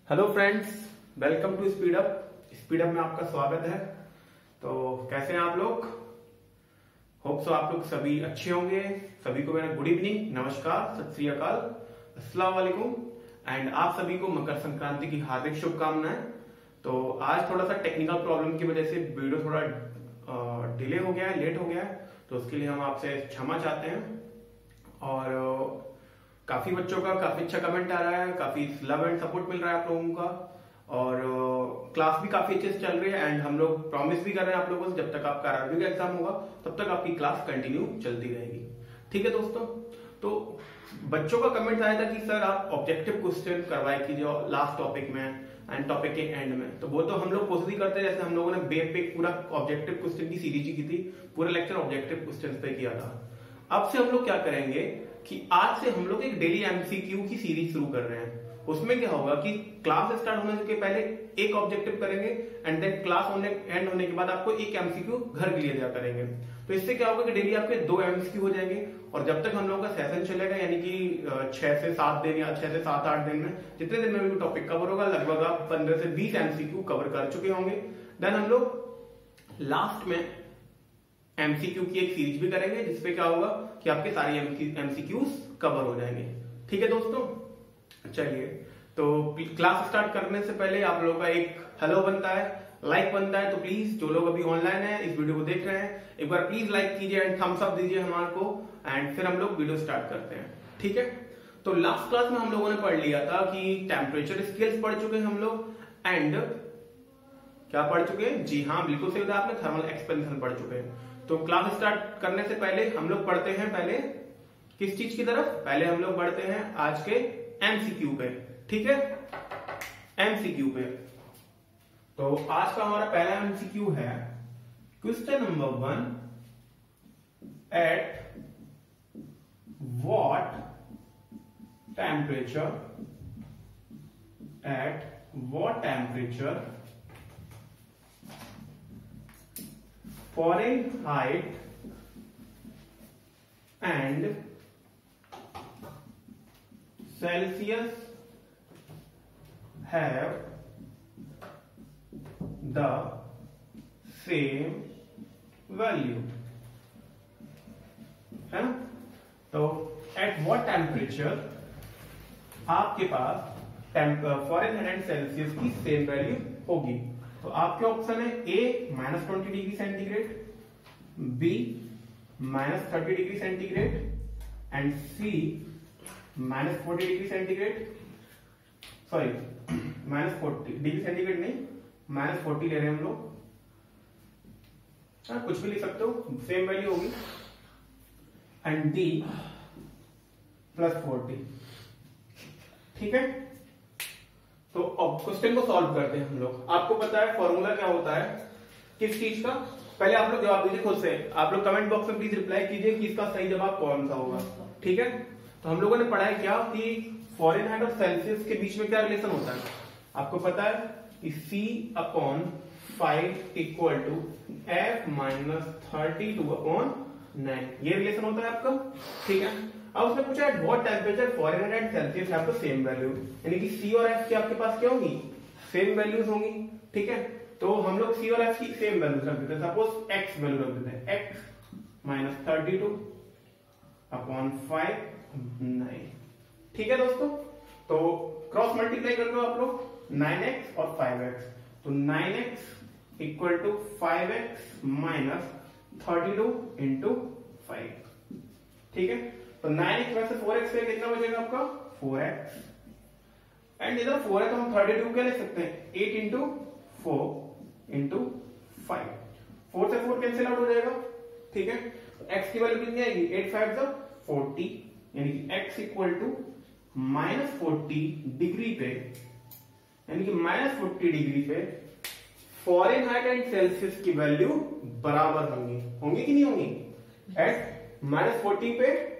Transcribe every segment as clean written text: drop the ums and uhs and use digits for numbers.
Hello friends, welcome to speed up. Speed up में आपका स्वागत है। तो कैसे हैं आप लोग? होप सो आप लोग सभी अच्छे होंगे। सभी को मेरा गुड इवनिंग, नमस्कार, सत श्री अकाल, अस्सलाम वालेकुम एंड आप सभी को मकर संक्रांति की हार्दिक शुभकामनाएं। तो आज थोड़ा सा टेक्निकल प्रॉब्लम की वजह से वीडियो थोड़ा डिले हो गया है, लेट हो गया है, तो उसके लिए हम आपसे क्षमा चाहते हैं। और काफी बच्चों का काफी अच्छा कमेंट आ रहा है, काफी लव एंड सपोर्ट मिल रहा है आप लोगों का, और क्लास भी काफी अच्छे से चल रही है। एंड हम लोग प्रॉमिस भी कर रहे हैं आप लोगों से, जब तक आपका आरआरबी का एग्जाम होगा तब तक आपकी क्लास कंटिन्यू चलती रहेगी। ठीक है दोस्तों? तो बच्चों का कमेंट आया था कि सर आप ऑब्जेक्टिव क्वेश्चन करवाए कीजिए लास्ट टॉपिक में एंड टॉपिक के एंड में। तो वो तो हम लोग कोशिश ही करते हैं, जैसे हम लोगों ने बेब पे पूरा ऑब्जेक्टिव क्वेश्चन की सीरीज ही की थी, पूरा लेक्चर ऑब्जेक्टिव क्वेश्चन पे किया था। अब से हम लोग क्या करेंगे कि आज से हम लोग एक डेली एमसीक्यू की सीरीज शुरू कर रहे हैं। उसमें क्या होगा कि क्लास स्टार्ट होने के पहले एक ऑब्जेक्टिव करेंगे एंड देन क्लास एंड होने के बाद आपको एक एमसीक्यू घर के लिए दिया करेंगे। तो इससे क्या होगा कि डेली आपके 2 एमसीक्यू हो जाएंगे, और जब तक हम लोगों का सेशन चलेगा, यानी कि 6 से 7 दिन या 6 से 7-8 दिन में, जितने दिन में भी टॉपिक कवर होगा, लगभग आप 15 से 20 एमसीक्यू कवर कर चुके होंगे। देन हम लोग लास्ट में एमसीक्यू की एक सीरीज भी करेंगे, जिसपे क्या होगा कि आपके सारे एमसीक्यूज कवर हो जाएंगे। ठीक है दोस्तों? चलिए, तो क्लास स्टार्ट करने से पहले आप लोगों का एक हेलो बनता है, लाइक बनता है। तो प्लीज जो लोग अभी ऑनलाइन है, इस वीडियो को देख रहे हैं, एक बार प्लीज लाइक कीजिए एंड थम्स अप दीजिए हमारे को, एंड फिर हम लोग वीडियो स्टार्ट करते हैं। ठीक है? तो लास्ट क्लास में हम लोगों ने पढ़ लिया था कि टेम्परेचर स्केल्स पढ़ चुके हैं हम लोग, एंड क्या पढ़ चुके हैं? जी हाँ, बिल्कुल सही बताया आपने, थर्मल एक्सपेंशन पढ़ चुके हैं। तो क्लास स्टार्ट करने से पहले हम लोग पढ़ते हैं पहले किस चीज की तरफ? पहले हम लोग बढ़ते हैं आज के एमसीक्यू पे। ठीक है? एमसीक्यू पे तो आज का हमारा पहला एमसीक्यू है question number 1, eight what temperature Fahrenheit and Celsius have the same value, है ना? तो एट व्हाट टेम्परेचर आपके पास फॉरेनहाइट एंड सेल्सियस की सेम वैल्यू होगी। तो आपके ऑप्शन है A -20 degree centigrade, B -30 degree centigrade and C -40 degree centigrade. Sorry, -40 degree centigrade नहीं, -40 ले रहे हैं हम लोग। कुछ भी लिख सकते हो, सेम वैल्यू होगी। And D +40। ठीक है? तो अब क्वेश्चन को सॉल्व करते हैं हम लोग। आपको पता है फॉर्मूला क्या होता है किस चीज का? पहले आप लोग जवाब दीजिए खुद से। आप लोग कमेंट बॉक्स में प्लीज रिप्लाई कीजिए कि इसका सही जवाब कौन सा होगा। ठीक है? तो हम लोगों ने पढ़ा है क्या कि फॉरेनहाइट और सेल्सियस के बीच में क्या रिलेशन होता है? आपको पता है कि C/5 = F - 32/9, ये रिलेशन होता है आपका। ठीक है? अब उसने पूछा है what temperature Fahrenheit and Celsius have the same value, यानी कि सी और एफ की आपके पास क्या होगी? सेम वैल्यूज होंगी। ठीक है? तो हम लोग सी और एफ की सेम वैल्यूज रख देते हैं। सपोज एक्स वैल्यू रख देते हैं, x - 32/5/9। ठीक है दोस्तों? तो क्रॉस मल्टीप्लाई कर दो आप लोग, 9x और 5x। तो 9x = 5x - 32 × 5। ठीक है? तो 9x में से 4x से कितना बचेगा आपका? 4x। एंड इधर 4 है तो हम 32 क्या ले सकते हैं? 8 × 4 × 5। 4 से 4 कैंसिल आउट हो जाएगा। ठीक है? तो x की वैल्यू कितनी आएगी? 8 5 40, यानी कि x = -40 डिग्री पे, यानी कि -40 डिग्री पे फॉरेनहाइट एंड सेल्सियस की वैल्यू बराबर होंगी कि नहीं होंगी? एट -40 पे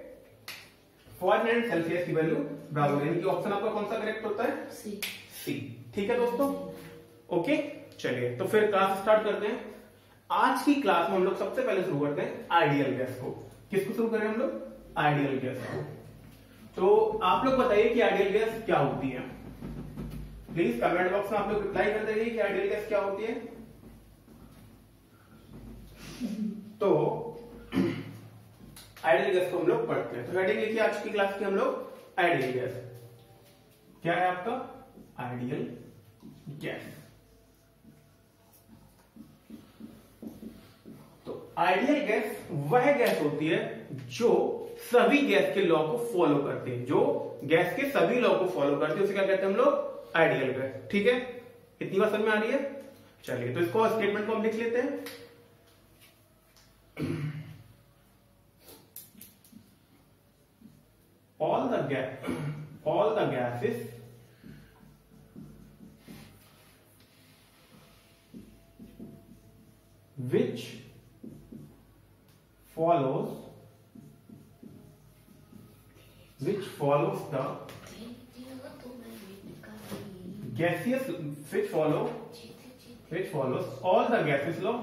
फॉरेनहाइट एंड सेल्सियस की वैल्यू बराबर, यानी कि ऑप्शन आपका कौन सा करेक्ट होता है? सी। ठीक है दोस्तों? ओके, चलिए तो फिर क्लास स्टार्ट करते हैं। आज की क्लास में हम लोग सबसे पहले शुरू करते हैं आइडियल गैस को। किसको शुरू करें हम लोग? आइडियल गैस को। तो आप लोग बताइए कि आइडियल गैस क्या होती है। प्लीज कमेंट बॉक्स में आप लोग रिप्लाई कर देंगे कि आइडियल गैस क्या होती है। तो आइडियल गैस को हम लोग पढ़ते हैं। तो हेडिंग लिखिए आज की क्लास की हम लोग आइडियल गैस। क्या है आपका आइडियल गैस? तो आइडियल गैस वह गैस होती है जो सभी गैस के लॉ को फॉलो करते हैं, जो गैस के सभी लॉ को फॉलो करते हैं, उसे क्या कहते हैं हम लोग आइडियल गैस। ठीक है, इतनी बात समझ में आ रही है? चलिए तो इसको स्टेटमेंट को हम लिख लेते हैं। all the gases which follows the gaseous which follows all the gases law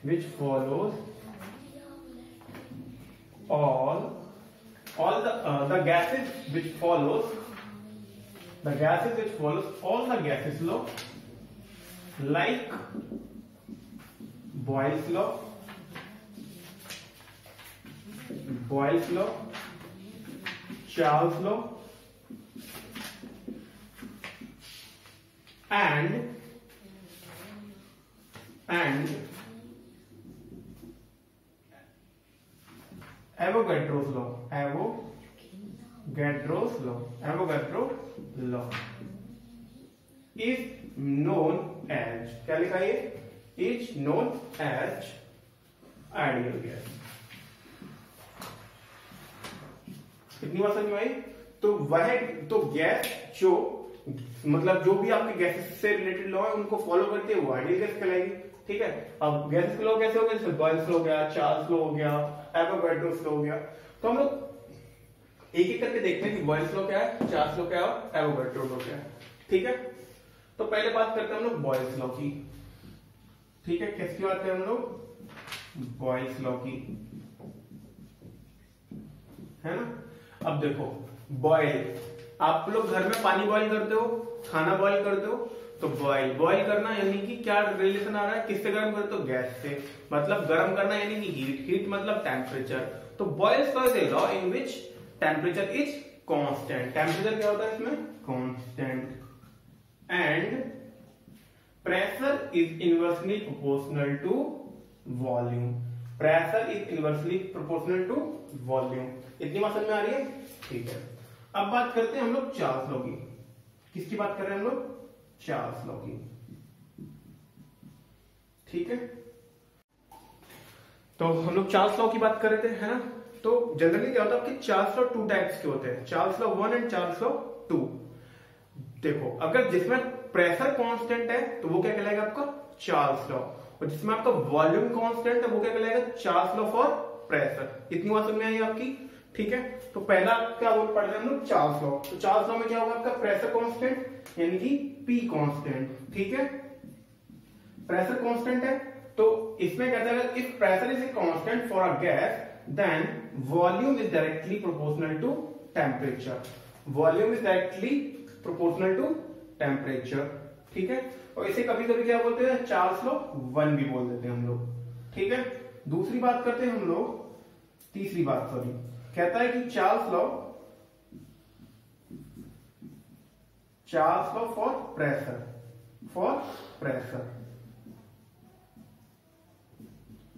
which follows all the gases which follows all the gases law, like Boyle's law, Charles' law, and Avogadro's law is known as, क्या लिखा है? Is known as ideal gas. कितनी बार समझ में आई? तो gas जो मतलब जो भी आपके गैसेस से रिलेटेड लॉ है उनको फॉलो करती है वो आइडियल गैस कहलाएगी। ठीक है, अब गैसेस के लॉ कैसे हो गए? जैसे बॉयल्स लॉ हो गया, चार्ल्स लॉ हो गया, एवोगाड्रोस लॉ हो गया। तो हम लोग एक एक करके देखते हैं कि बॉयल्स लॉ क्या है, चार्ल्स लॉ क्या है और एवोगाड्रो लॉ क्या है। ठीक है, तो पहले बात करते हैं हम लोग बॉयल्स लॉ की। ठीक है, किसकी बात करें हम लोग? बॉयल्स लॉ की, है ना। अब देखो बॉयल, आप लोग घर में पानी बॉयल करते हो, खाना बॉयल करते हो, तो बॉयल करना यानी कि क्या रिलेशन आ रहा है? किससे गर्म करते हो? गैस से। मतलब गर्म करना यानी कि हीट मतलब टेम्परेचर। तो Boyle's law is a law in which temperature is constant. Temperature क्या होता है इसमें? Constant. And pressure is inversely proportional to volume. Pressure is inversely proportional to volume. इतनी बात समझ में आ रही है? ठीक है, अब बात करते हैं हम लोग चार्ल्स लॉ की। किसकी बात कर रहे हैं हम लोग? चार्ल्स लॉ की। ठीक है, तो हम लोग चार्ल्स लॉ की बात कर रहे थे, है ना। तो जनरली क्या होता है कि चार्ल्स लॉ 2 टाइप्स के होते हैं, Charles law 1 and Charles law 2। देखो, अगर जिसमें प्रेशर कांस्टेंट है तो वो क्या कहलाएगा आपका? Charles law. और जिसमें आपका वॉल्यूम कांस्टेंट है वो क्या कहलाएगा? Charles law for pressure. इतनी बात समझ में आई आपकी? ठीक है, तो पहला क्या बोल पढ़ रहे हैं हम लोग? Charles law. तो चार्ल्स लॉ में क्या होगा आपका? प्रेशर कांस्टेंट यानी कि P कांस्टेंट। ठीक है, प्रेशर कांस्टेंट है तो इसमें कहता है if pressure is a constant for a gas then volume is directly proportional to temperature. Volume is directly proportional to temperature. ठीक है, और इसे कभी कभी क्या बोलते हैं? चार्ल्स लॉ 1 भी बोल देते हैं हम लोग। ठीक है, दूसरी बात करते हैं हम लोग, तीसरी बात सॉरी, कहता है कि Charles law for pressure,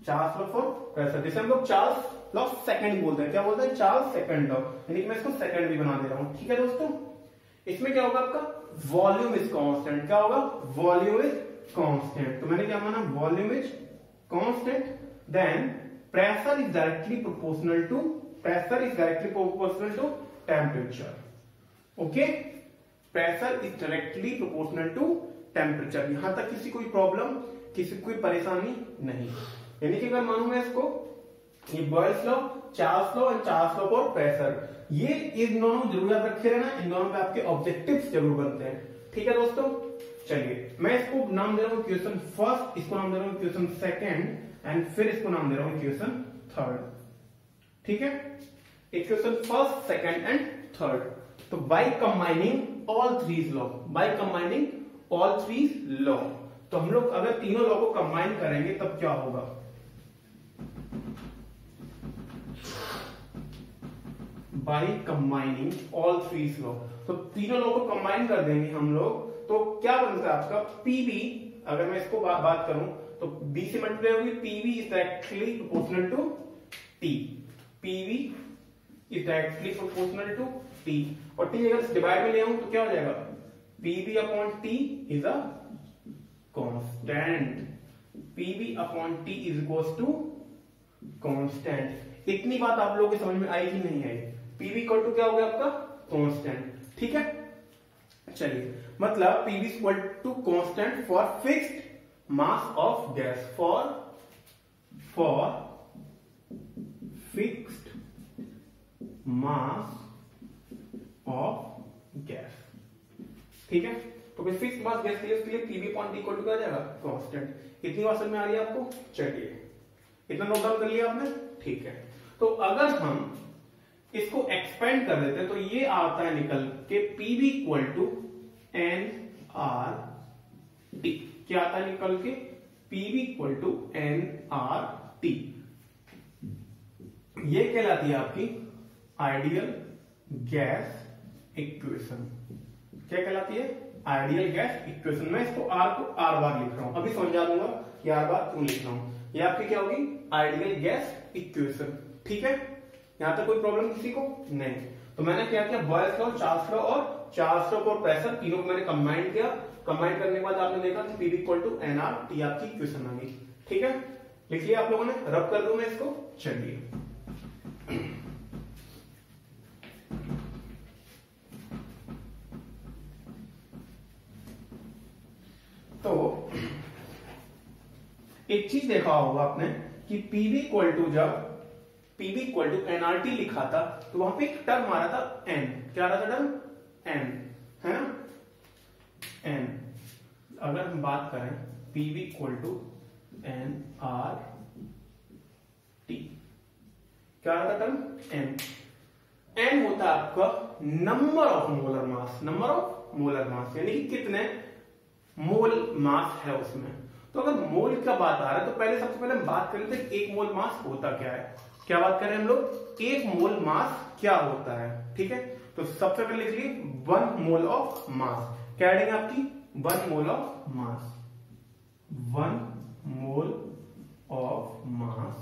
Charles law for pressure, जिसे हम लोग चार्ल्स लॉ सेकंड बोलते हैं। क्या बोलते हैं? चार्ल्स सेकंड लॉ, यानी कि मैं इसको सेकंड भी बना दे रहा हूं। ठीक है दोस्तों, इसमें क्या होगा आपका? Volume is constant. क्या होगा? Volume is constant. तो मैंने क्या माना? Volume is constant, then pressure is directly proportional to temperature. Okay, pressure is directly proportional to temperature. यहां तक किसी कोई प्रॉब्लम, किसी कोई परेशानी नहीं। यानी कि अगर मानूं मैं इसको, ये Boyle's law, Charles law and Charles law for pressure, ये इन दोनों जरूर याद रखे रहना। इन दोनों पे आपके ऑब्जेक्टिव्स जरूर बनते हैं। ठीक है दोस्तों, चलिए मैं इसको नाम दे रहा हूं क्वेश्चन फर्स्ट, इसको नाम दे रहा हूं क्वेश्चन सेकंड, एंड फिर इसको नाम दे रहा हूं क्वेश्चन थर्ड। ठीक है, एक question first, second and third. तो by combining all three law, by combining all three law, तो हम लोग अगर तीनों लॉ को कंबाइन करेंगे तब क्या होगा, bye combining all three law, तो तीनों लॉ को कंबाइन कर देंगे हम लोग, तो क्या बनता है आपका पीवी। अगर मैं इसको बात करूं तो बी से मल्टीप्लाई होगी, PV is directly proportional to T, PV is directly proportional to T, और टी अगर डिवाइड में ले आऊं तो क्या हो जाएगा, PV upon T is a constant, PV upon T is equals to constant. इतनी बात आप लोगों के समझ में आई कि नहीं आई, पीवी इक्वल टू क्या हो गया आपका कांस्टेंट, ठीक है। चलिए, मतलब PV equal to constant for fixed mass of gas, for fixed mass of gas, ठीक है। तो फिर फिक्स्ड मास गैस के लिए उसके लिए PV upon T equal to क्या आ जाएगा कांस्टेंट। इतनी बात समझ में आ रही है आपको, चलिए इतना नोट डाउन कर लिया आपने, ठीक है। तो अगर हम इसको एक्सपेंड कर देते हैं तो ये आता है निकल के PV equal to N R T, क्या आता है निकल के PV equal to N R T, ये कहलाती है आपकी आइडियल गैस इक्वेशन। क्या कहलाती है, आइडियल गैस इक्वेशन। मैं इसको आर को आर बार लिख रहा हूं, अभी समझा दूंगा कि आर बार क्यों लिख रहा हूं। ये आपकी क्या होगी, आइडियल गैस इक्वेशन, ठीक है। यहां तक कोई प्रॉब्लम किसी को नहीं। तो मैंने क्या किया, बॉयल्स लॉ, चार्ल्स लॉ और चार्ल्स लॉ फॉर प्रेशर, तीनों को मैंने कंबाइन किया। कंबाइन करने के बाद आपने देखा कि PV equal to N R T आपकी इक्वेशन आ गई, ठीक है। लिख लिया आप लोगों ने, रब कर दूं मैं इसको, चलिए। तो एक चीज देखा होगा आपने कि पीवी इक्वल टू, जब पीवी इक्वल टू एनआरटी लिखा था तो वहां पे एक टर्म आ रहा था एन, क्या आ रहा था टर्म एन, है ना, एन। अगर हम बात करें PV equal to N R T, क्या आ रहा था टर्म एन। एन होता है आपका number of molar mass, number of molar mass यानी कि कितने मोल मास है उसमें। तो अगर मोल का बात आ रहा है तो पहले सबसे पहले हम बात कर लेते हैं एक मोल मास होता क्या है। क्या बात कर रहे हैं हम लोग, एक मोल मास क्या होता है, ठीक है। तो सबसे पहले लिख लीजिए 1 मोल ऑफ मास, क्या आएगा आपकी 1 mole of mass, 1 mole of mass,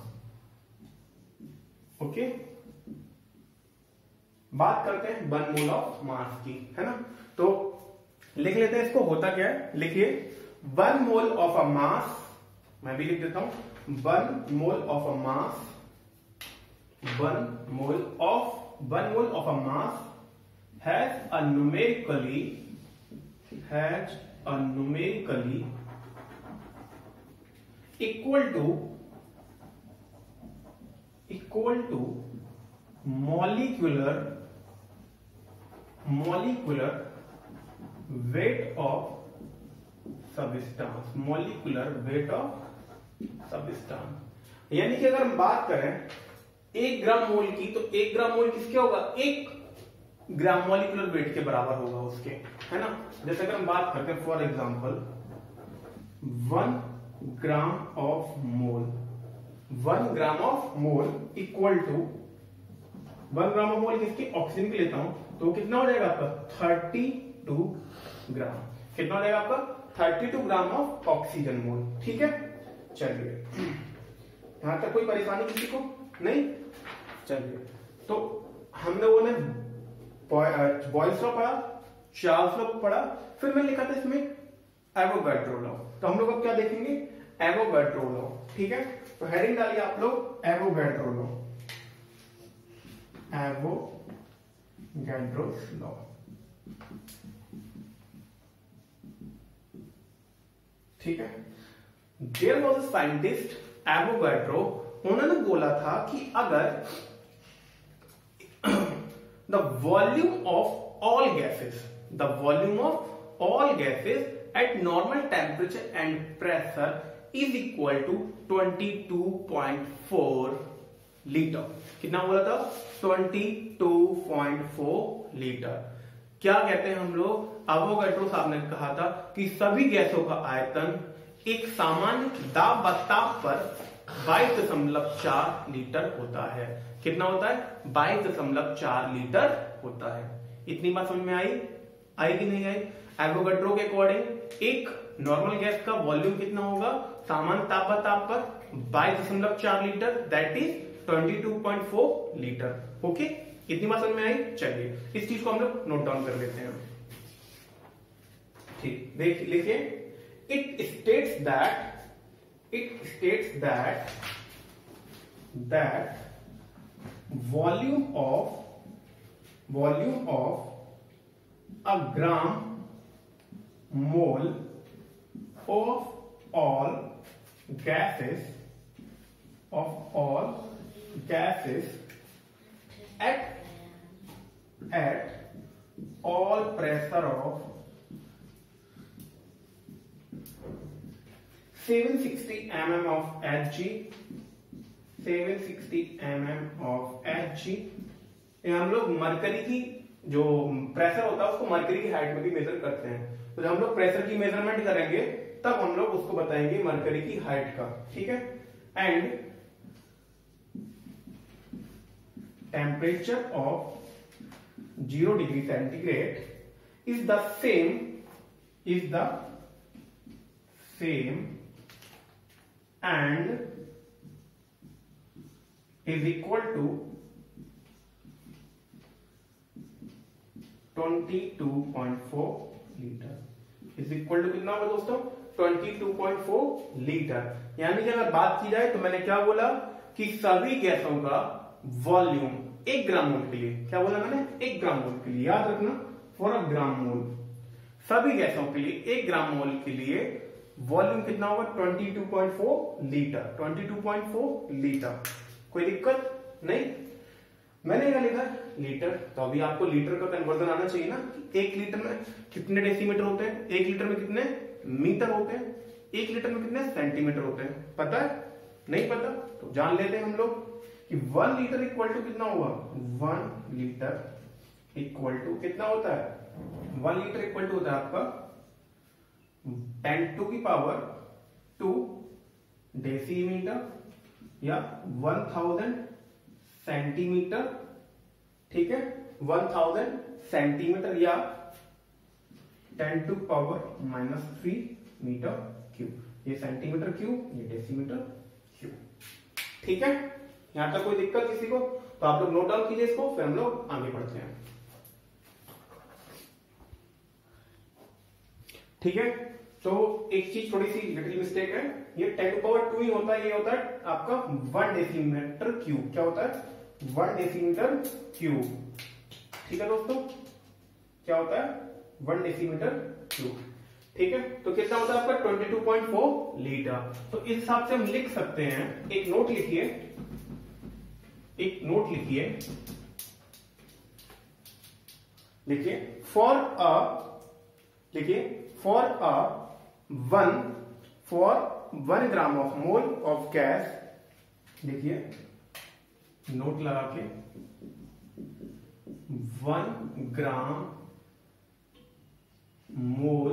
okay. बात करते हैं 1 मोल ऑफ मास की, है ना। तो लिख लेते हैं इसको, होता क्या है, लिखिए 1 मोल ऑफ अ मास, मैं भी लिख देता हूं 1 mole of a mass, 1 mole of a mass has a numerically equal to molecular weight of substance, molecular weight of substance। यानी कि अगर हम बात करें 1 ग्राम मोल की, तो 1 ग्राम मोल किसके होगा, 1 ग्राम मॉलिक्यूलर वेट के बराबर होगा उसके, है ना। जैसे अगर हम बात करते हैं for example 1 gram of mole, 1 gram of mole equal to 1 gram of mole किसकी, ऑक्सीजन की लेता हूं तो कितना हो जाएगा आपका 32 ग्राम, कितना हो जाएगा आपका 32 ग्राम ऑफ ऑक्सीजन मोल, ठीक है। चलिए यहां तक कोई परेशानी किसी को नहीं, चलिए। तो हमने वो बॉयल्स लॉ पढ़ा, चार्ल्स लॉ पढ़ा, फिर मैंने लिखा था इसमें एवोगाड्रो लॉ। तो हम लोग अब क्या देखेंगे, एवोगाड्रो लॉ, ठीक है। तो हेडिंग डालिए आप लोग एवोगाड्रो लॉ, एवोगाड्रो लॉ, ठीक है। There was a scientist Avogadro, उन्होंने बोला था कि अगर the volume of all gases at normal temperature and pressure is equal to 22.4 litre. कितना बोला था? 22.4 लीटर। क्या कहते हैं हम लोग? एवोगाड्रो साहब ने कहा था कि सभी गैसों का आयतन एक सामान्य दाब व ताप पर 22.4 लीटर होता है। कितना होता है? 22.4 लीटर होता है। इतनी बात समझ में आई? आई कि नहीं आई? एवोगाड्रो के अकॉर्डिंग एक नॉर्मल गैस का वॉल्यूम कितना होगा सामान्य ताप व ताप पर? 22.4 litre, that is 22.4 litre. Okay, इतनी बात समझ में आई? चलिए इस चीज को हम लोग नोट डाउन कर लेते हैं। ठीक, देख लिखिए। It states that volume of a gram mole of all gases at all pressure of 760 mm of Hg, 760 mm of Hg। हम लोग मरकरी की जो प्रेशर होता है उसको मरकरी की हाइट में भी मेजर करते हैं। तो जब हम लोग प्रेशर की मेजरमेंट करेंगे तब हम लोग उसको बताएंगे मरकरी की हाइट का। ठीक है। And temperature of 0 degree centigrade is the same and is equal to 22.4 litre. Is equal to कितना होगा दोस्तों? 22.4 लीटर। यानी कि अगर बात की जाए तो मैंने क्या बोला कि सभी गैसों का वॉल्यूम 1 ग्राम मोल के लिए, क्या बोला मैंने? 1 ग्राम मोल के लिए, याद रखना, फॉर अ ग्राम मोल। सभी गैसों के लिए 1 ग्राम मोल के लिए वॉल्यूम कितना होगा? 22.4 लीटर। 22.4 लीटर। कोई दिक्कत नहीं? मैंने क्या लिखा? लीटर। तो अभी आपको लीटर का कन्वर्जन आना चाहिए ना। 1 लीटर में कितने डेसीमीटर होते हैं? 1 लीटर में कितने मीटर होते हैं? 1 लीटर में कितने सेंटीमीटर होते हैं? पता है? नहीं पता? तो जान लेते हैं हम लोग कि 1 लीटर इक्वल टू कितना होगा? 1 लीटर इक्वल टू कितना होता है? 1 लीटर इक्वल टू होता है आपका 10⁻²⁰ डेसीमीटर या 1000 सेंटीमीटर। ठीक है, 1000 सेंटीमीटर या 10⁻³ मीटर क्यूब। ये सेंटीमीटर क्यूब, ये डेसीमीटर क्यूब। ठीक है, यहां तक कोई दिक्कत किसी को? तो आप लोग नोट डाउन कीजिए इसको, फिर हम लोग आगे बढ़ते हैं। ठीक है, तो एक चीज थोड़ी सी लिटिल मिस्टेक है। ये 10⁻² ही होता है, ये होता है आपका 1 डेसीमीटर क्यूब। क्या होता है? 1 डेसीमीटर क्यूब। ठीक है दोस्तों, क्या होता है? 1 डेसीमीटर क्यूब। ठीक है, तो कितना होता है आपका? 22.4 लीटर। तो इस हिसाब से हम लिख सकते हैं। एक नोट लिखिए, लिखिए for a 1 gram of mole of gas. देखिए नोट लगा के 1 gram mole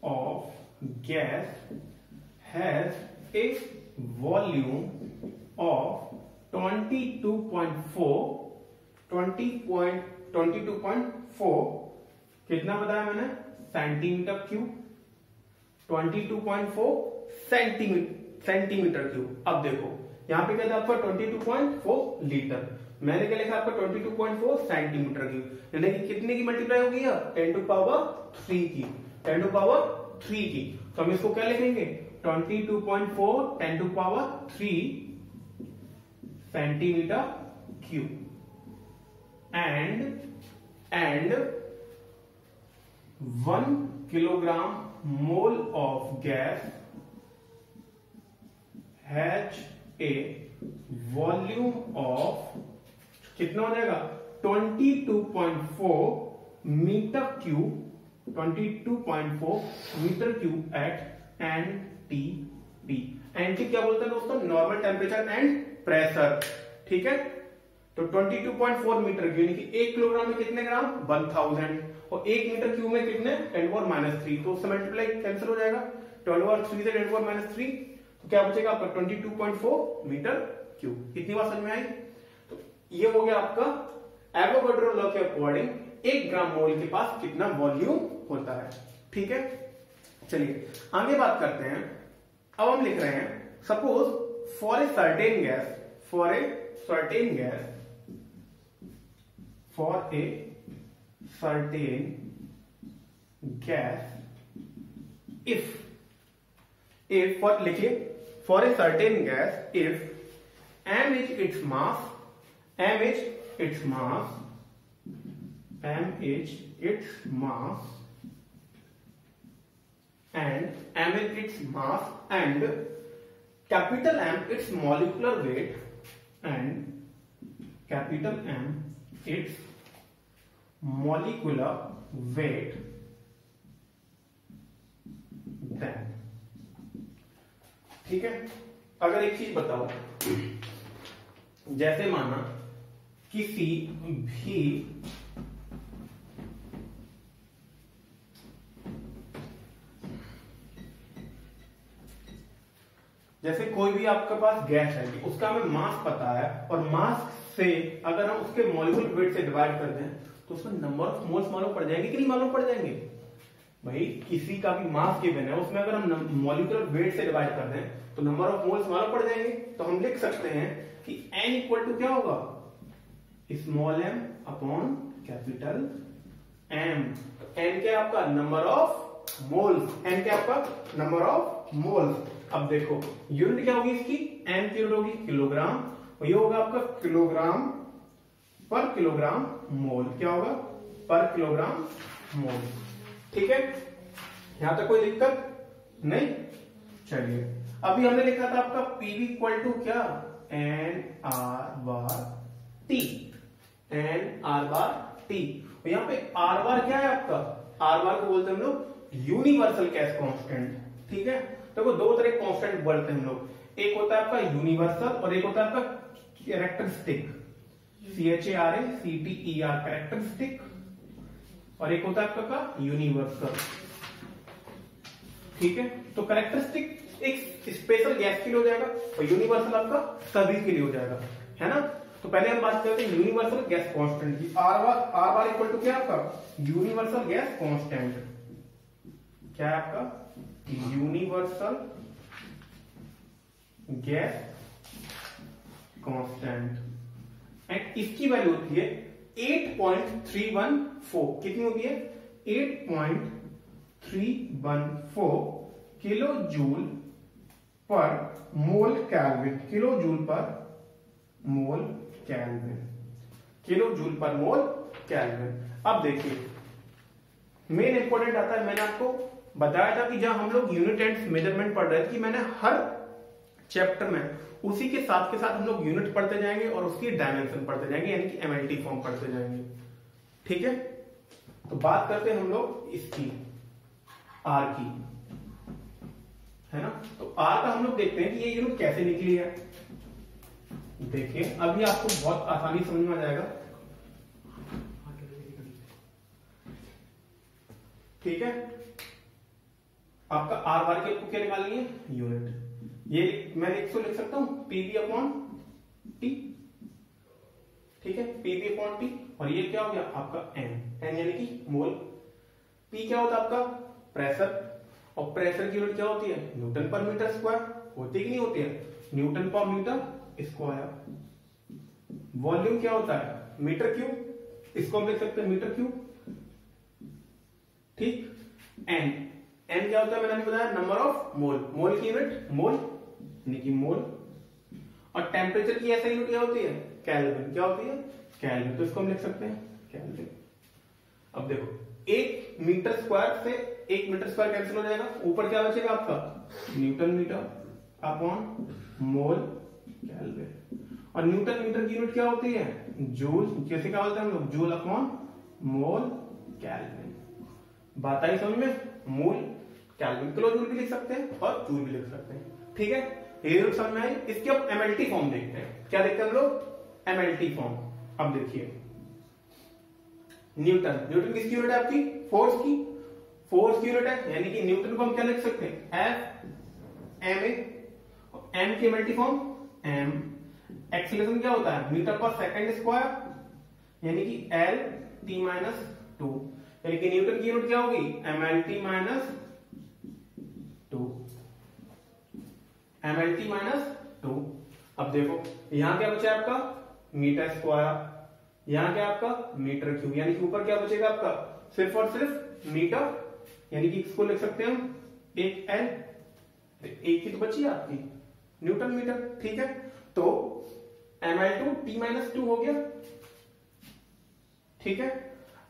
of gas has a volume of 22.4 कितना बताया मैंने? Centimetre cube. 22.4 centimetre cube. अब देखो यहां पे क्या था आपका? 22.4 लीटर। मैंने क्या लिखा आपका? 22.4 सेंटीमीटर क्यूब। यानी कि कितने की मल्टीप्लाई होगी? 10⁻³ की। 10⁻³ की। तो हम इसको क्या लिखेंगे? 22.4 10⁻³ centimetre cube and 1 kilogram mole of gas has a volume of कितना हो जाएगा? 22.4 metre cube. 22.4 metre cube at NTP। NT क्या बोलते हैं दोस्तों? नॉर्मल टेम्परेचर एंड प्रेशर, ठीक है। तो 22.4 मीटर क्यूब यानी कि 1 किलोग्राम में कितने ग्राम, 1000, और 1 मीटर क्यूब में कितने, 10⁻³ तो उससे मल्टीप्लाई कैंसिल हो जाएगा, 10⁻³ से 10⁻³ तो क्या बचेगा आपका 22.4 मीटर क्यूब। कितनी बात समझ में आई। तो ये हो गया आपका एवोगाड्रो लॉ के अकॉर्डिंग 1 ग्राम मोल के पास कितना वॉल्यूम होता है, ठीक है। चलिए आगे बात करते हैं। अब हम लिख रहे हैं suppose for a certain gas, for a certain gas, for a certain gas, if for लिखिए for a certain gas if m is its mass, m is its mass, m is its mass and m is its mass and capital M its molecular weight and capital M its molecular weight, then, ठीक है। अगर एक चीज बताओ, जैसे माना किसी भी जैसे कोई भी आपके पास गैस है, उसका हमें मास पता है और मास से अगर हम उसके मॉलिक्यूलर वेट से डिवाइड कर दें तो उसमें नंबर ऑफ मोल्स मालूम पड़ जाएंगे कि नहीं मालूम पड़ जाएंगे। भाई किसी का भी मास गिवन है, उसमें अगर हम मॉलिक्यूलर वेट से डिवाइड कर दें तो नंबर ऑफ मोल्स मालूम पड़ जाएंगे। तो हम लिख सकते हैं कि n इक्वल टू क्या होगा, small m upon capital M। n क्या आपका नंबर ऑफ मोल्स, n क्या आपका नंबर ऑफ मोल्स। अब देखो यूनिट क्या होगी इसकी, m की यूनिट होगी किलोग्राम, और ये होगा आपका किलोग्राम पर किलोग्राम मोल, क्या होगा पर किलोग्राम मोल, ठीक है। यहां तक कोई दिक्कत नहीं। चलिए अभी हमने लिखा था आपका पीवी इक्वल टू क्या, N R bar T, N R bar T. यहां पे आर बार क्या है आपका, आर बार को बोलते हैं हम लोग यूनिवर्सल गैस कांस्टेंट, ठीक है। देखो दो तरह कांस्टेंट बोलते हैं हम लोग, एक होता है आपका यूनिवर्सल और एक होता है आपका कैरेक्टरिस्टिक, CHARACTER कैरेक्टरिस्टिक, और एक होता है आपका यूनिवर्सल, ठीक है। तो कैरेक्टरिस्टिक एक स्पेशल गैस के लिए हो जाएगा और यूनिवर्सल आपका सभी के लिए हो जाएगा, है ना। तो पहले हम बात करते हैं यूनिवर्सल गैस कांस्टेंट की। आर बार इक्वल टू क्या आपका यूनिवर्सल गैस कांस्टेंट, क्या है आपका यूनिवर्सल गैस कांस्टेंट, एंड इसकी वैल्यू होती है 8.314। कितनी होती है 8.314 किलो जूल पर मोल केल्विन, किलो जूल पर मोल केल्विन, किलो जूल पर मोल केल्विन। अब देखिए मेन इंपॉर्टेंट आता है, मैंने आपको बताया था कि जब हम लोग यूनिट एंड मेजरमेंट पढ़ रहे थे कि मैंने हर चैप्टर में उसी के साथ हम लोग यूनिट पढ़ते जाएंगे और उसकी डायमेंशन पढ़ते जाएंगे, यानी कि एमएलटी फॉर्म पढ़ते जाएंगे, ठीक है। तो बात करते हैं हम लोग इसकी आर की, है ना। तो आर का हम लोग देखते हैं कि ये यूनिट कैसे निकली है। देखिए अभी आपको बहुत आसानी समझ में आ जाएगा, ठीक है। आपका आर बार की आपको क्या निकालनी है, यूनिट। ये मैं लिख सकता हूं पीवी अपॉन टी, ठीक है, पीवी अपॉन टी। और ये क्या हो गया आपका एन यानी कि मोल। पी क्या होता है आपका प्रेशर, और प्रेशर की यूनिट क्या होती है न्यूटन पर मीटर स्क्वायर, होती है कि नहीं होती है, Newton per metre square. Volume क्या होता है मीटर क्यूब, इसको हम लिख सकते हैं मीटर क्यूब, ठीक। एन क्या होता है मैंने बताया नंबर ऑफ मोल, मोल की यूनिट मोल यानी कि मोल। और टेम्परेचर की ऐसा यूनिट क्या होती है केल्विन, क्या होती है केल्विन, तो इसको हम लिख सकते हैं केल्विन। अब देखो 1 मीटर स्क्वायर से 1 मीटर स्क्वायर कैंसिल हो जाएगा, ऊपर क्या बचेगा आपका newton metre upon mole kelvin. और न्यूटन मीटर की यूनिट क्या होती है जूल, कैसे क्या बोलते हैं हम लोग जूल अपॉन मोल केल्विन। बात आई समझ में, मोल केल्विन, किलो जूल भी लिख सकते हैं और जूल भी लिख सकते हैं, ठीक है। ये रूल समझ में आई। इसकी अब एमएलटी फॉर्म देखते हैं। क्या देखते हैं हम लोग? MLT form. अब देखिए न्यूटन, न्यूटन किसकी यूनिट है आपकी? फोर्स की, फोर्स की यूनिट है, यानी कि न्यूटन को हम क्या लिख सकते हैं? F M A. एम की एमएलटी फॉर्म एम। एक्सीलरेशन क्या होता है? मीटर पर सेकंड स्क्वायर, यानी कि एल टी माइनस टू, यानी कि न्यूटन की यूनिट क्या होगी? MLT minus two, MLT minus two. अब देखो यहां क्या बचा आपका? मीटर स्क्वायर, यहां क्या आपका? मीटर क्यूब, यानी कि ऊपर क्या बचेगा आपका? सिर्फ और सिर्फ मीटर, यानी कि इसको लिख सकते हैं हम एक एल, एक ही तो बची है आपकी न्यूटन मीटर। ठीक है, तो ml2 t माइनस टू हो गया। ठीक है,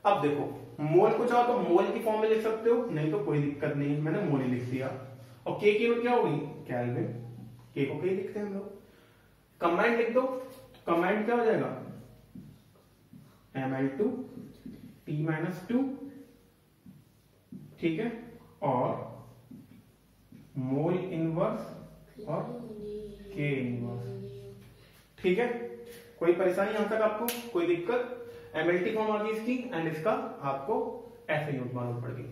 अब देखो मोल को चाहो तो मोल की फॉर्म में लिख सकते हो, नहीं तो कोई दिक्कत नहीं, मैंने मोल ही लिख दिया। और के की यूनिट क्या होगी? केल्विन। के को के लिखते हैं हम लोग। कंबाइंड लिख दो, कंबाइंड क्या हो जाएगा? ml2 t माइनस टू, ठीक है, और मोल इनवर्स और के इनवर्स। ठीक है, कोई परेशानी यहां तक आपको? कोई दिक्कत? एमएलटी फॉर्म आ गई इसकी, एंड इसका आपको ऐसे यूनिट मालूम पड़ गई।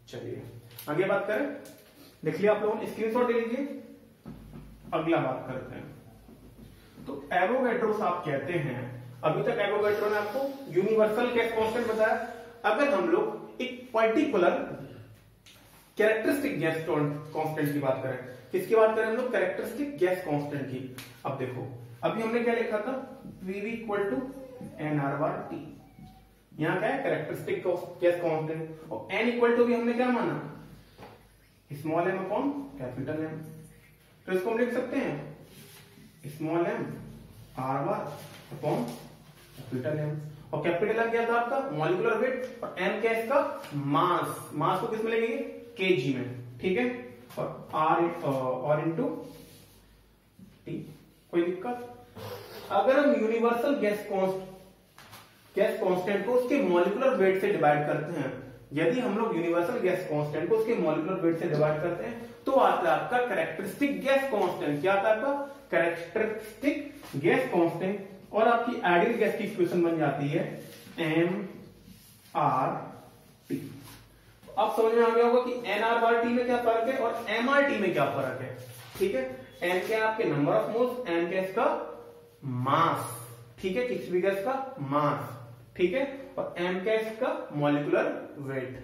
चलिए आगे बात करें। देख लिया आप लोगों ने, स्क्रीनशॉट ले लीजिए। अगला बात करते हैं। तो एवोगैड्रो आप कहते हैं, अभी तक एवोगैड्रो ने आपको यूनिवर्सल गैस कांस्टेंट बताया। अगर हम लोग एक पर्टिकुलर कैरेक्टरिस्टिक गैस कांस्टेंट की बात करें, किसकी बात करें हम लोग? कैरेक्टरिस्टिक गैस कांस्टेंट की। अब देखो अभी हमने क्या लिखा था? Pv equal to nr/t। यहां क्या है? Characteristic gas constant. और n इक्वल टू भी हमने क्या माना? Small m upon capital M। तो इसको हम लिख सकते हैं small m r bar upon capital M। और कैपिटल M क्या था आपका? Molecular weight. और m क्या है इसका? मास। मास को किस में लेंगे? kg में। ठीक है, और इनटू टी। कोई दिक्कत? अगर हम यूनिवर्सल गैस कांस्टेंट को उसके मॉलिक्यूलर वेट से डिवाइड करते हैं, यदि हम लोग यूनिवर्सल गैस कांस्टेंट को उसके मॉलिक्यूलर वेट से डिवाइड करते हैं, तो आता है आपका कैरेक्टरिस्टिक गैस कांस्टेंट। क्या आता है आपका? Characteristic gas constant. और आपकी आइडियल गैस की इक्वेशन बन जाती है mRT। अब समझ में आ गया होगा कि nr/t में क्या फर्क है और mRT में क्या फर्क है। ठीक है, n क्या आपके नंबर ऑफ मोल्स, m क्या इसका मास। ठीक है, किसी भी गैस का मास। ठीक है, और m क्या इसका मॉलिक्यूलर वेट।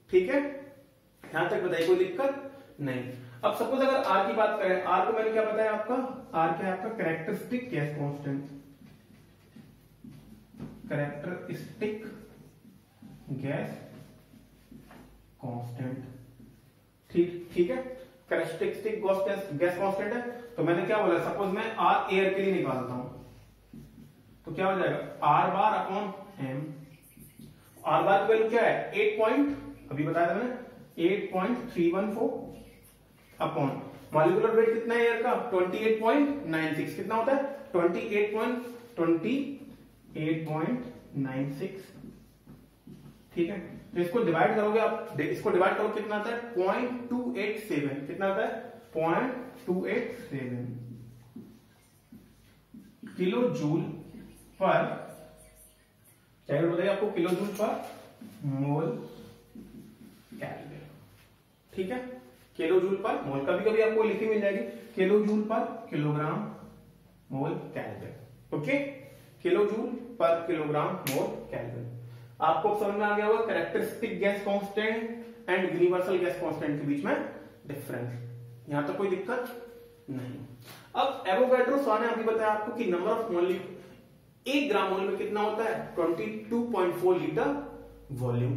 ठीक है, यहां तक बताइए, कोई दिक्कत नहीं। अब सपोज अगर r की बात करें, r को मैंने क्या बताया आपका? r क्या है आपका? Characteristic gas constant, characteristic gas constant. ठीक है, कैरेक्टरिस्टिक गैस कांस्टेंट है। तो मैंने क्या बोला? सपोज मैं r एयर के लिए निकालता हूं, तो क्या हो जाएगा? r bar upon m। r बार की वैल्यू क्या है? 8 अभी बताया था मैंने 8.314 अपॉन मॉलिक्यूलर वेट कितना है एयर का? 28.96। कितना होता है? 28.96। ठीक है, तो इसको डिवाइड करोगे आप, इसको डिवाइड करो कितना आता है? 0.287। कितना आता है? 0.287 किलो जूल पर, क्या बताइए आपको? किलो जूल पर मोल केल्विन। ठीक है, किलो जूल पर मोल, कभी कभी आपको लिखी मिल जाएगी किलो जूल पर किलोग्राम मोल केल्विन। ओके, किलो जूल पर किलोग्राम मोल केल्विन। आपको समझ में आ गया होगा characteristic gas constant and universal gas constant के बीच में डिफरेंस। यहां तक कोई दिक्कत नहीं। अब एवोगैड्रो ने अभी बताया आपको कि नंबर ऑफ मोल, 1 ग्राम मोल में कितना होता है? 22.4 लीटर वॉल्यूम।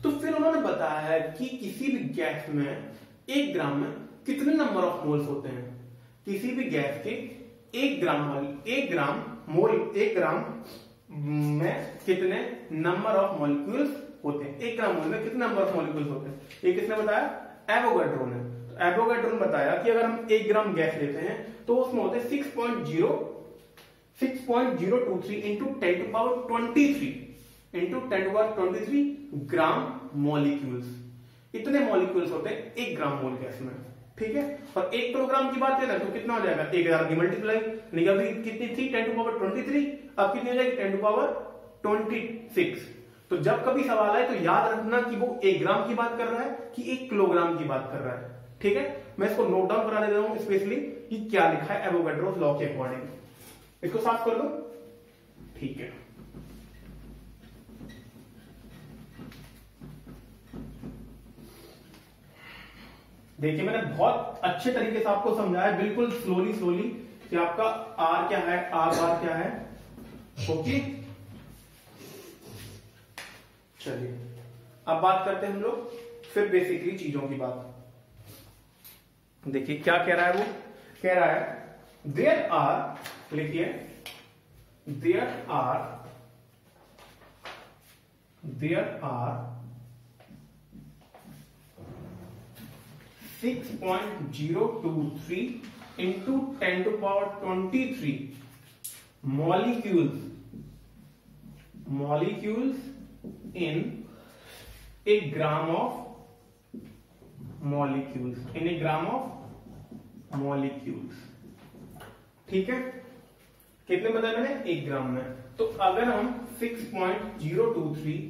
तो फिर उन्होंने बताया है कि किसी भी गैस में 1 ग्राम में कितने नंबर ऑफ मोल्स होते हैं। किसी भी गैस के 1 ग्राम में कितने नंबर ऑफ मॉलिक्यूल्स होते हैं? 1 ग्राम मोल में कितने नंबर ऑफ मॉलिक्यूल्स होते हैं? ये किसने बताया? एवोगैड्रो ने। तो एवोगैड्रो ने बताया कि अगर हम 1 ग्राम गैस लेते हैं तो उसमें होते हैं 6.023 इंटू 10⁻23 ग्राम मॉलिक्यूल्स। इतने मॉलिक्यूल्स होते हैं 1 ग्राम मोल गैस में। ठीक है। और 1 किलोग्राम की बात करें तो कितना हो जाएगा 1000 की मल्टीप्लाई, यानी अभी कितनी थी 10 टू पावर 23, अब कितनी हो जाएगी 10 टू पावर 26। तो जब कभी सवाल आए तो याद रखना कि वो 1 ग्राम की बात कर रहा है कि 1 किलोग्राम की बात कर रहा है, ठीक है। मैं इसको नोट डाउन करा देता हूं स्पेशली कि क्या लिखा है एवोगैड्रोस लॉ के अकॉर्डिंग। इसको साफ कर दो, ठीक है। देखिए मैंने बहुत अच्छे तरीके से आपको समझाया, बिल्कुल स्लोली स्लोली, कि आपका आर क्या है, आर बार क्या है, ओके। चलिए अब बात करते हैं हम लोग फिर बेसिकली चीजों की बात। देखिए क्या कह रहा है, वो कह रहा है देयर आर, लिखिए there are 6.023 into 10 to power 23 molecules in a gram of molecules, ठीक है। कितने बताया मैंने 1 ग्राम में। तो अगर हम 6.023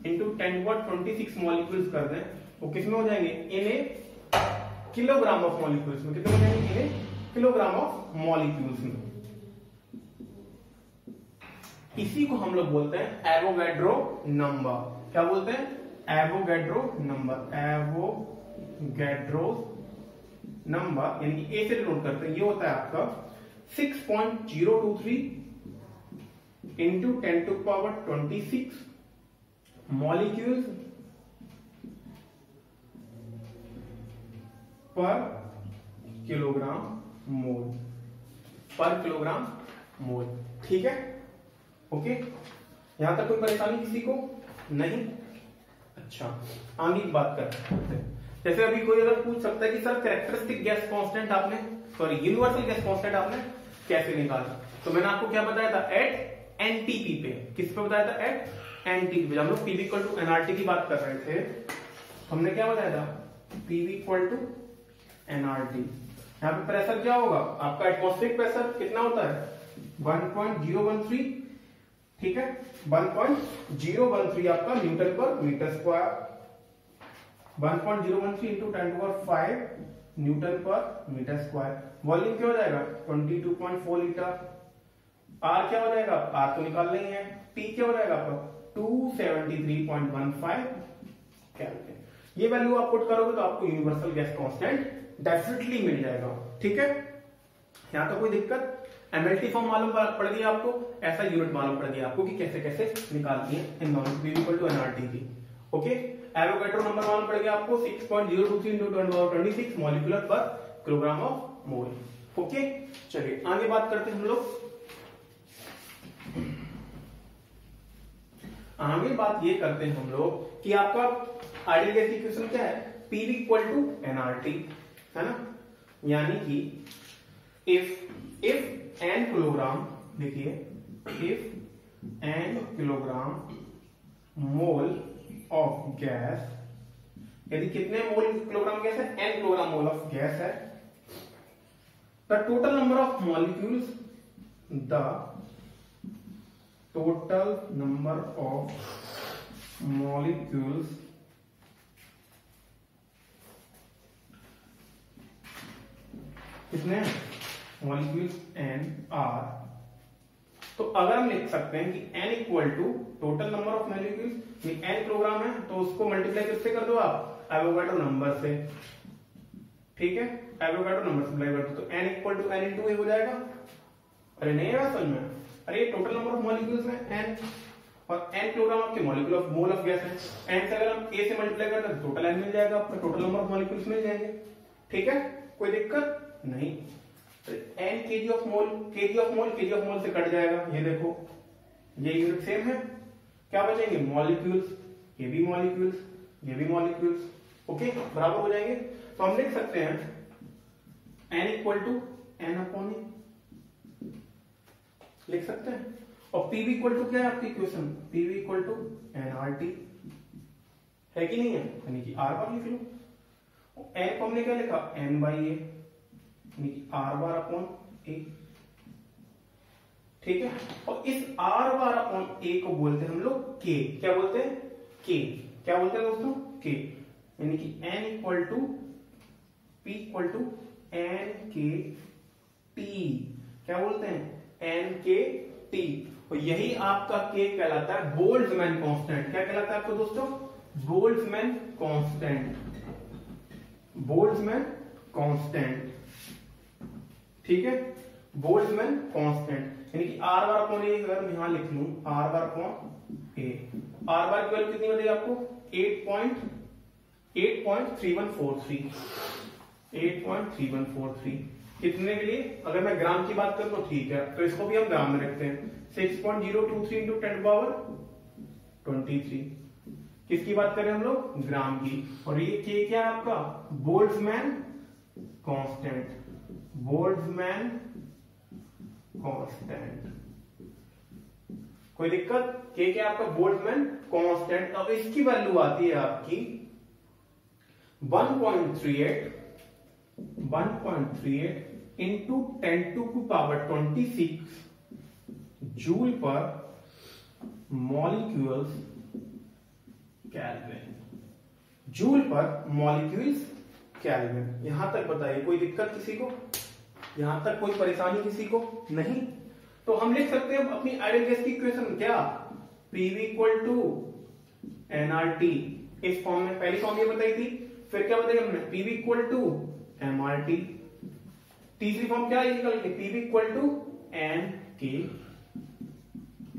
इंटू 10 to power 26 मॉलिक्यूल्स कर दें वो किसमें हो जाएंगे, इन ए किलोग्राम ऑफ मॉलिक्यूल्स में। कितने हो जाएंगे, इन ए किलोग्राम ऑफ मॉलिक्यूल्स में। इसी को हम लोग बोलते हैं एवोगैड्रो नंबर। क्या बोलते हैं, एवोगैड्रो नंबर। एवोगैड्रो नंबर यानी कि ए से डिनोट करते हैं, ये होता है आपका 6.023 इंटू 10 to power 26 मॉलिक्यूल्स पर किलोग्राम मोल, ठीक है, ओके। यहां तक कोई परेशानी किसी को नहीं। अच्छा आगे की बात करते हैं। जैसे अभी कोई अगर पूछ सकता है कि सर कैरेक्टरिस्टिक गैस कांस्टेंट आपने, सॉरी यूनिवर्सल गैस कांस्टेंट आपने कैसे निकाला, तो मैंने आपको क्या बताया था, एट एनटीपी पे। किस पे बताया था, एट एनटीपी पे। हम लोग पीवी इक्वल टू एनआरटी की बात कर रहे थे, हमने क्या बताया था, पीवी इक्वल टू एनआरटी। यहाँ पे प्रेशर क्या होगा आपका, एटमॉस्फेरिक प्रेशर कितना होता है 1.013, ठीक है, 1.013 आपका newton per metre square. 1.013 into 10 to power 5 newton per metre square. Volume क्या हो जाएगा 22.4 लीटर। आर क्या हो जाएगा, आर तो निकाल लेंगे हैं। टी क्या हो जाएगा आपका 273.15 केल्विन। ये वैल्यू आप पुट करोगे तो आपको यूनिवर्सल गैस कांस्टेंट डेफिनेटली मिल जाएगा, ठीक है। यहां तो कोई दिक्कत, एमएलटी फॉर्म मालूम पड़ गया आपको, ऐसा यूनिट मालूम पड़ गया आपको कि कैसे कैसे निकालती है इन दोनों पी इक्वल टू एनआरटी की, ओके। एवोगैड्रो नंबर मालूम पड़ गया आपको 6.023 इंटू 10 to power 26 मॉलिक्यूलर पर किलोग्राम ऑफ मोल, ओके। चलिए आगे बात करते हैं हम लोग। आगे बात ये करते हैं हम लोग कि आपका आइडियल गैस इक्वेशन क्या है, पीवी इक्वल टू एनआरटी, है ना। यानी कि इफ n किलोग्राम, देखिए if n kilogram mole of gas, यदि कितने मोल किलोग्राम गैस है, n kilogram mole of gas है, the total number of molecules, the total number of molecules कितने मॉलिक्यूल्स n आर। तो अगर हम लिख सकते हैं कि n equal to total number of molecules, n kilogram है तो उसको मल्टीप्लाई किससे कर दो आप, एवोगैड्रो नंबर से, ठीक है। एवोगैड्रो नंबर से मल्टीप्लाई कर दो तो n equal to n into A हो जाएगा। अरे नहीं आया समझ में, अरे टोटल नंबर ऑफ मॉलिक्यूल्स है n और n किलोग्राम आपके molecule of mole of gas है। n से अगर हम a से मल्टीप्लाई करते हैं तो टोटल n मिल जाएगा, आपका टोटल नंबर ऑफ मॉलिक्यूल्स मिल जाएंगे, ठीक है, कोई दिक्कत नहीं। तो n kg ऑफ मोल से कट जाएगा, ये देखो ये यूनिट सेम है, क्या बचेंगे मॉलिक्यूल्स, ये भी मॉलिक्यूल्स, ओके, बराबर हो जाएंगे। तो हम लिख सकते हैं n equal to n upon A, लिख सकते हैं। और पीवी इक्वल टू क्या है आपकी equation, PV equal to NRT है कि नहीं है, यानी कि आर बार लिख लो। एन को हमने क्या लिखा, N by A, R bar upon A, ठीक है। और इस आर बार अपॉन ए को बोलते हैं हम लोग के, क्या बोलते हैं, के, क्या बोलते हैं दोस्तों, के, यानी कि N equal to P equal to N K T, क्या बोलते हैं, एन के टी। और यही आपका के कहलाता है बोल्ट्जमैन कांस्टेंट। क्या कहलाता है आपको दोस्तों, बोल्ट्जमैन कांस्टेंट, बोल्ट्जमैन कांस्टेंट, ठीक है, बोल्ट्जमैन कांस्टेंट। यानी कि आर बार अपॉन ए अगर मैं यहां लिख लूं, are bar upon A, R बार की वैल्यू कितनी मिलेगी आपको, 8.3143, 8.3143। कितने के लिए, अगर मैं ग्राम की बात करूं तो ठीक है, तो इसको भी हम ग्राम में रखते हैं, 6.023 इंटू 10⁻23। किसकी बात करें हम लोग, ग्राम की। और ये के क्या है आपका, बोल्ट्जमैन कांस्टेंट, बोल्ट्जमैन कांस्टेंट। कोई दिक्कत, के क्या आपका बोल्ट्जमैन कांस्टेंट। अब इसकी वैल्यू आती है आपकी 1.38 इंटू 10⁻26 जूल पर मॉलिक्यूल्स केल्विन, जूल पर मॉलिक्यूल्स केल्विन। यहां तक बताइए कोई दिक्कत किसी को, यहां तक कोई परेशानी किसी को नहीं। तो हम लिख सकते हैं अपनी आइडियल गैस की इक्वेशन, क्या, पीवी इक्वल टू एनआरटी, इस फॉर्म में पहली फॉर्म ये बताई थी, फिर क्या बताई हमने, पीवी इक्वल टू एमआरटी, तीसरी फॉर्म क्या है निकल के, PV equal to N K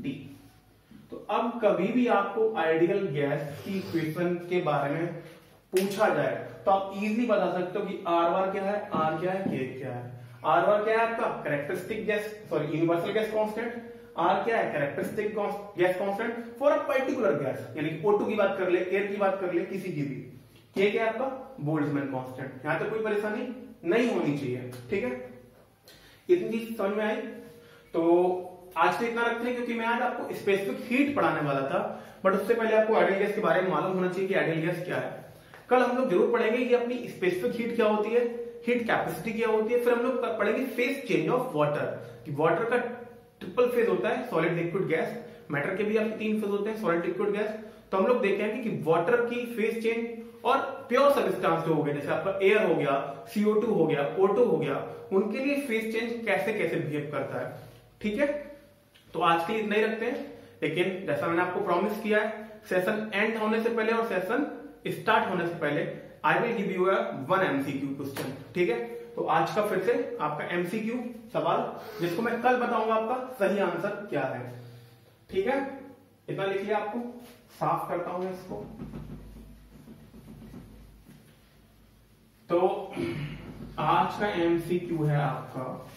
T. तो अब कभी भी आपको आइडियल गैस की इक्वेशन के बारे में पूछा जाए तो आप इजीली बता सकते हो कि आर बार क्या है, आर क्या है, के क्या है। आर बार क्या है आपका characteristic gas, sorry universal gas constant, R क्या है characteristic gas constant for a particular gas, यानी कि O2 की बात कर ले, एयर की बात कर ले, किसी की भी। के क्या है आपका बोल्ट्जमैन कांस्टेंट। यहां तक कोई परेशानी नहीं होनी चाहिए, ठीक है, इतनी चीज समझ में आई। तो आज तो इतना रखते हैं, क्योंकि मैं आज आपको स्पेसिफिक हीट पढ़ाने वाला था, बट उससे पहले आपको आइडियल गैस के बारे में मालूम होना चाहिए कि आइडियल गैस क्या है। कल हम लोग जरूर पढ़ेंगे कि अपनी स्पेसिफिक हीट क्या होती है, हीट कैपेसिटी क्या होती है, फिर हम लोग पढ़ेंगे फेज चेंज ऑफ वाटर, कि वाटर का ट्रिपल फेज होता है, सॉलिड लिक्विड गैस, मैटर के भी आपके 3 फेज होते हैं, सॉलिड लिक्विड गैस। तो हम लोग देखेंगे कि वाटर की फेज चेंज और प्योर सब्सटेंस जो हो गया, जैसे आपका एयर हो गया, CO2 हो गया, O2 हो गया, उनके लिए फेज चेंज कैसे कैसे बिहेव करता है, ठीक है। तो आज के लिए इतना ही रखते हैं, लेकिन जैसा मैंने आपको प्रॉमिस किया है, सेशन एंड होने से पहले और सेशन स्टार्ट होने से पहले I will give you 1 MCQ question, ठीक है। तो आज का फिर से आपका MCQ सवाल, जिसको मैं कल बताऊंगा आपका सही आंसर क्या है, ठीक है। इतना लिख लिया, आपको साफ करता हूं इसको। तो आज का MCQ है आपका,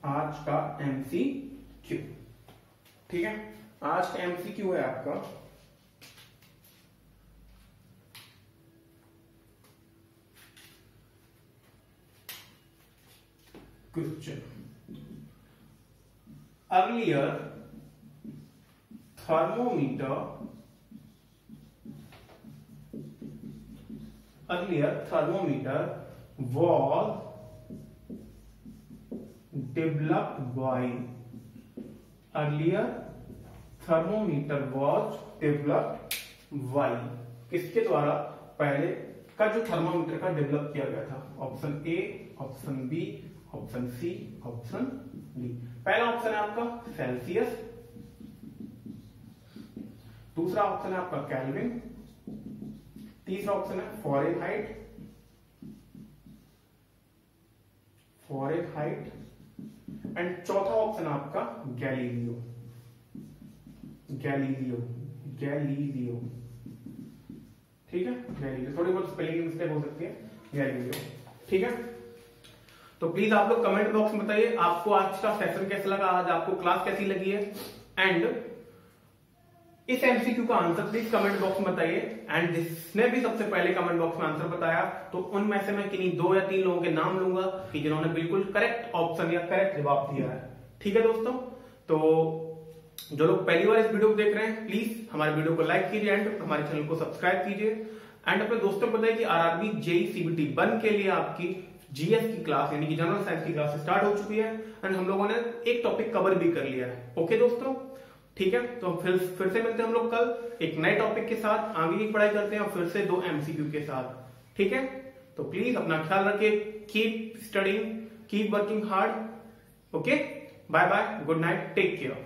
आज का MCQ, ठीक है। आज का MCQ है आपका, question, earlier thermometer was developed by, earlier thermometer was developed by, किसके द्वारा, पहले का जो थर्मोमीटर का डेवलप किया गया था। Option A, option B, option C, option D. पहला ऑप्शन है आपका सेल्सियस, दूसरा ऑप्शन है आपका केल्विन, तीसरा ऑप्शन है फॉरेनहाइट, एंड चौथा ऑप्शन है आपका गैलीलियो, ठीक है, गैलीलियो। थोड़ी बहुत स्पेलिंग मिस्टेक हो सकती है, गैलीलियो, ठीक है। तो प्लीज आप लोग कमेंट बॉक्स में बताइए आपको आज का सेशन कैसा लगा, आज आपको क्लास कैसी लगी है, एंड इस MCQ का आंसर प्लीज कमेंट बॉक्स में बताइए। एंड जिसने भी सबसे पहले कमेंट बॉक्स में आंसर बताया, तो उनमें से मैं किन्हीं 2 या 3 लोगों के नाम लूंगा कि जिन्होंने बिल्कुल करेक्ट ऑप्शन या करेक्ट जवाब दिया है, ठीक है दोस्तों। तो जो लोग पहली बार इस वीडियो को देख रहे हैं प्लीज हमारे वीडियो को लाइक कीजिए एंड हमारे चैनल को सब्सक्राइब कीजिए एंड अपने दोस्तों को बताइए कि आरआरबी जेई सीबीटी 1 के लिए आपकी जीएस की क्लास यानी कि जनरल साइंस की क्लास स्टार्ट हो चुकी है एंड हम लोगों ने एक टॉपिक कवर भी कर लिया है। ओके दोस्तों, ठीक है, तो फिर से मिलते हैं हम लोग कल एक नए टॉपिक के साथ, आगे की पढ़ाई करते हैं और फिर से 2 एमसीक्यू के साथ। ठीक है, तो प्लीज अपना ख्याल रखिए, keep studying, keep working hard. Okay, bye bye, good night, take care.